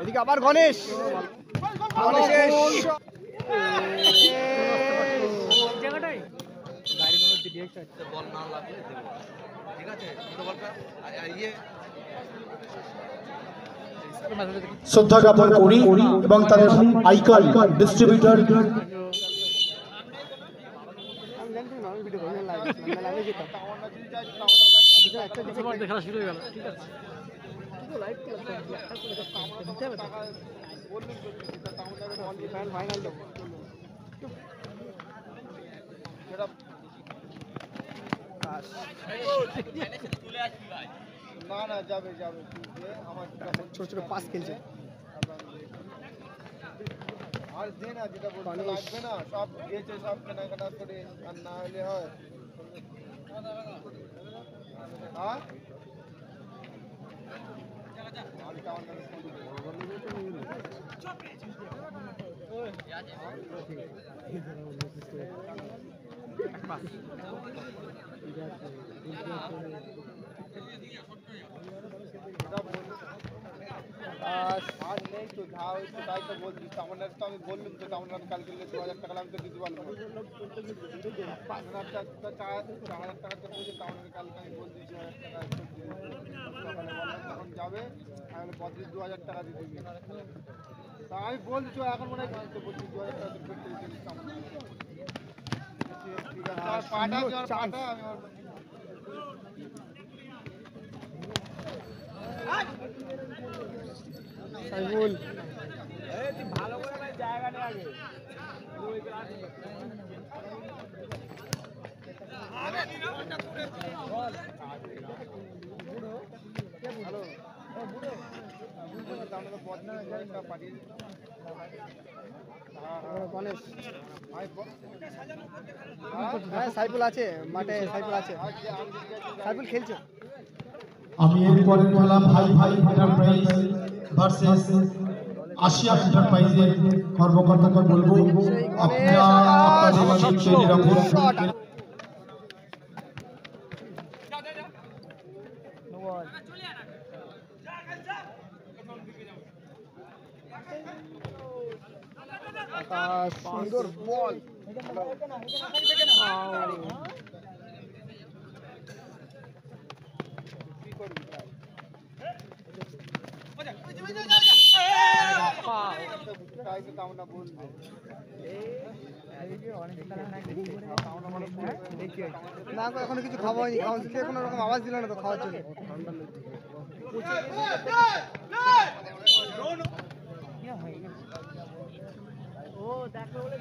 এদিকে আবার গণেশ শ্রদ্ধা জ্ঞাপন করি এবং তাদের আইকল ডিস্ট্রিবিউটর খেলা শুরু হয়ে গেল। ঠিক আছে ফাইনাল দেবো না না যাবে যাবে আমার ছোট ছোট পাস খেলছে আর দে না যেটা বলতে লাগবে না সব দিয়েছে সব কেনাকাটা করে আর না হলে হয় হ্যাঁ আর নেই তো ধাও তো তাই তো বলছিস তামান্নার তো আমি বললাম তো তামান্নার কালকে 2000 টাকা আমি তো দিতে পারবো 5000 টাকা 4000 টাকা তো বলছি তামান্নার কালকে আমি বলছি 2000 টাকা তখন যাবে আর বলছি 2000 টাকা দিতে দিবি তা আমি বলছি এখন মনে হয় তো বলছি 2000 টাকা করতে দিবি তামান্না ঠিক আছে আর পাটা আমি সাইফুল এই তুই ভালো করে ভাই জায়গা নে আগে ওই গ্লাস আরে দিনাটা করে বল বুড়ো কে বুড়ো ও বুড়ো বুড়ো দাম তো বদনা একটা পার্টি গণেশ হ্যাঁ সাইফুল আছে মাঠে সাইফুল আছে সাইফুল খেলছে আমি এরপরের খেলা ভাই ভাই এন্টারপ্রাইজ ভার্সেস আশিয়া এন্টারপ্রাইজের কর্মকর্তাকে বলবো আপনারা আপনাদের তৈরি রাখুন সুন্দর বল না এখনো কিছু খাওয়া হয়নি খাওয়া কোনো রকম আওয়াজ দিল না তো খাওয়ার জন্য ও দেখো বলে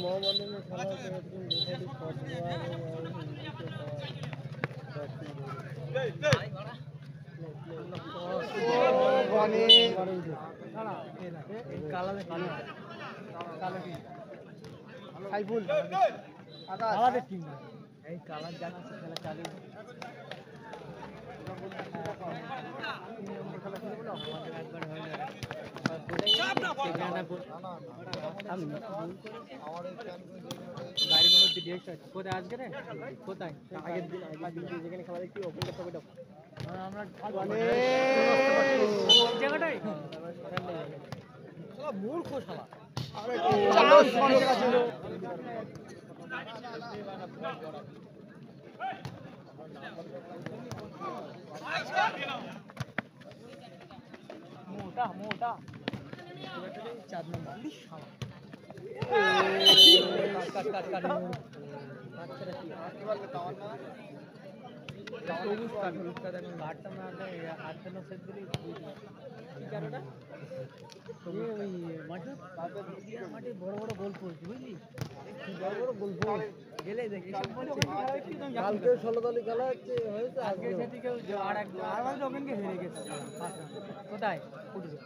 মহামান্য সাইফুল আকাশ টিম এই কালার যাচ্ছে খেলা চালু গাড়ির মধ্যে ডিরেক্ট কোথায় আজকে রে কোথায় আগের দিন যেখানে খাবার একটু ওপেন করতে হবে আমরা জায়গাটাই মূর্খ শালা মোটা মোটা 4 নম্বর কাট কাট কাট মাঠে বড় বড় গোল পড়ছে বুঝলি বড় বড় গোল গেলে দেখি কালকে 16 দলীয় খেলা হচ্ছে আজকে সেদিকে আর ওপেনকে হেরে গেছে কোথায় ফুটবল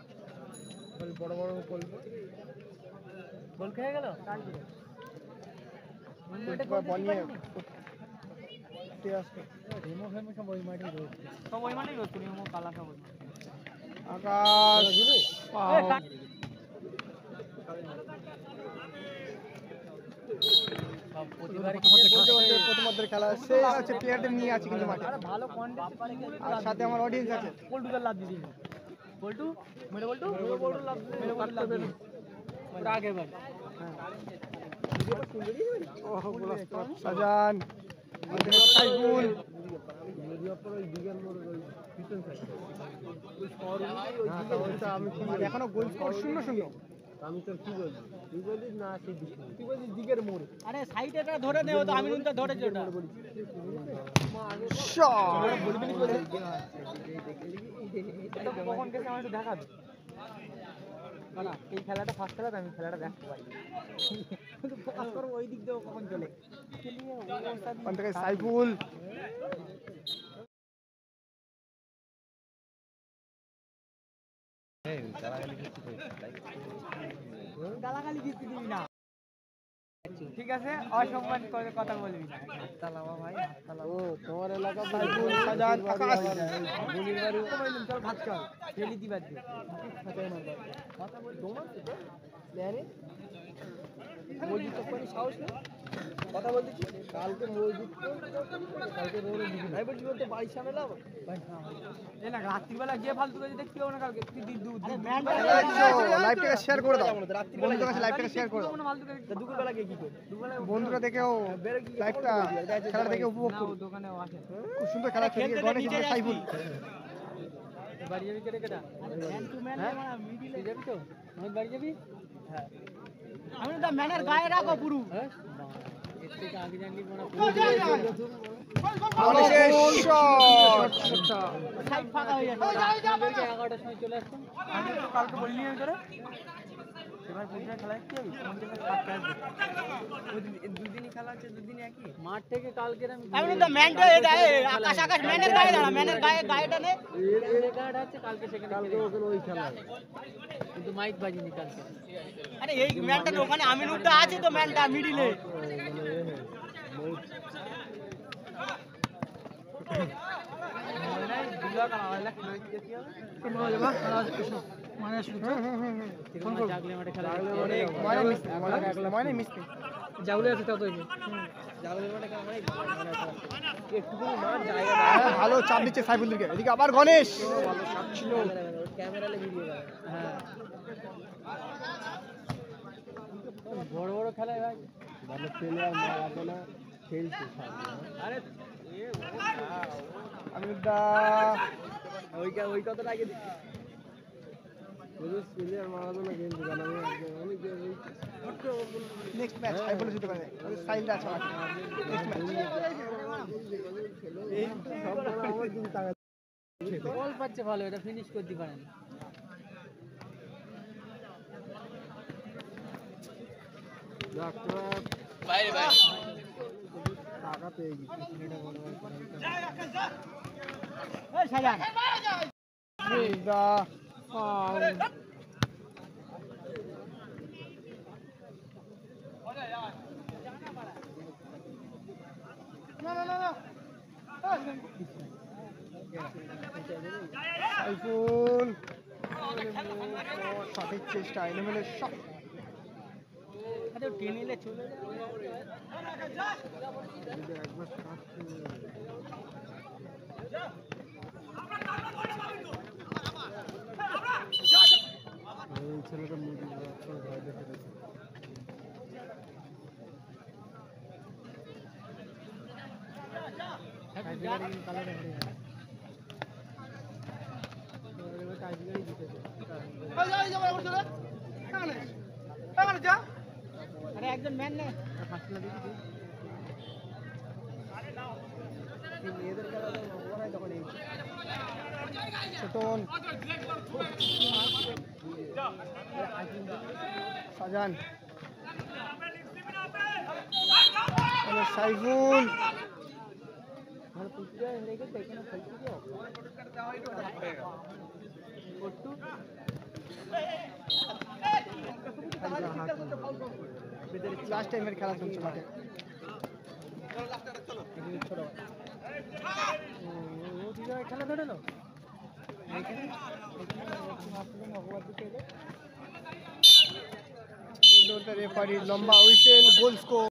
বড় বড় গোল গোল খেয়ে গেল আকাশ প্রথমার্ধের খেলা সে হচ্ছে প্লেয়ারদের নিয়ে আছে কিন্তু মাঠে ভালো আর সাথে আমার অডিয়েন্স আছে পল্টুদার লাভ দিদি পল্টু মেরে পল্টু লাভ মেরে আগে ভাই সাজান সাইফুল এখনো গোল স্কোর 0-0 আমি তোর কি বলবো তুই বলিস না সেই তুই বলিস দিকের মোড় আরে সাইডে এটা ধরে নেও তো আমি তো ধরেছি ওটা শট বলবি না বলে এটা কখন গেছে আমাকে একটু দেখাবে না এই খেলাটা ফার্স্ট খেলা আমি খেলাটা দেখতে পারি কিন্তু ফোকাস করব ওই দিক দিয়ে কখন চলে কোন থেকে সাইফুল এই গালাগালি দিতে দিবি না ঠিক আছে অসম্মান করে কথা বলবি না হাততালাওয়া ভাই হাততালাও ও তোমার এলাকা সাইফুল সাজান আকাশ বলির বাড়ি কমাইলুম চল ভাত চল ফেলি দিবা দে কথা বল দোমান তো প্লেয়ারে মসজিদ তো কোন সাহস না কথা বলতেছি কালকে মসজিদ কালকে রোড দিবি ভাই বলছি তো বাড়ি সামনে ভাই এই না রাত্রিবেলা গিয়ে ফালতু করে দেখতে হবে না কালকে লাইভটাকে শেয়ার করে দাও বন্ধুদের কাছে লাইভটাকে শেয়ার করে দাও দুপুরবেলা গিয়ে কি করবে বন্ধুরা দেখেও লাইভটা খেলাটা দেখে উপভোগ করো দোকানেও আসে খুব সুন্দর খেলা খেলে গণেশ সাইফুল বাড়ি যাবি কেটে কেটা ম্যান টু ম্যান মিডিলে যাবি তো আমি বাড়ি যাবি হ্যাঁ আমি তো ম্যানের গায়ে রাখো পুরো হ্যাঁ এর থেকে আগে জানলি মনে সাইড ফাঁকা হয়ে যাচ্ছে 11টার সময় চলে আসতাম আমি তো কালকে বললি আমি তোরে এবার বুঝে খেলা কি হবে কোন জায়গায় কাটতে আসবে দুদিনই খেলা আছে দুদিনই একই মাঠ থেকে কালকে আমি তো ম্যানটা আকাশ ম্যানের গায়ে দাঁড়া ম্যানের গায়েটা নে এর গায়েটা আছে কালকে সেখানে কালকে ওখানে ওই খেলা কিন্তু মাইক বাজিনি কালকে আরে এই ম্যানটা ওখানে আমিনুরটা আছে তো ম্যানটা মিডিলে ভালো চাপ দিচ্ছে সাইফুল দিকে এদিকে আবার গণেশ বড় বড় খেলায় ভাই ভালো প্লেয়ার মারাবে না খেলছে আরে আমি ওই কথাটা আগে প্লেয়ার মারাদোনা খেলছে জানো আমি নেক্সট ম্যাচ সাইফুল জিততে পারে সাইলটা আছে বল পাচ্ছে ভালো এটা ফিনিশ করতে পারেন বাইরে বাইরে টাকা পেয়ে গেছি এই সাজান দা না সাইফুল সঠিক চেষ্টা এলোমেলো শট আরে টেনিলে চলে ছেলেটা মুভি আরে একজন ম্যান নে ছোটন সাজান সাইফুল লাস্ট টাইমের খেলা চলছে মাঠে খেলা ধরে না রেফারি লম্বা হুইসেল গোল স্কোর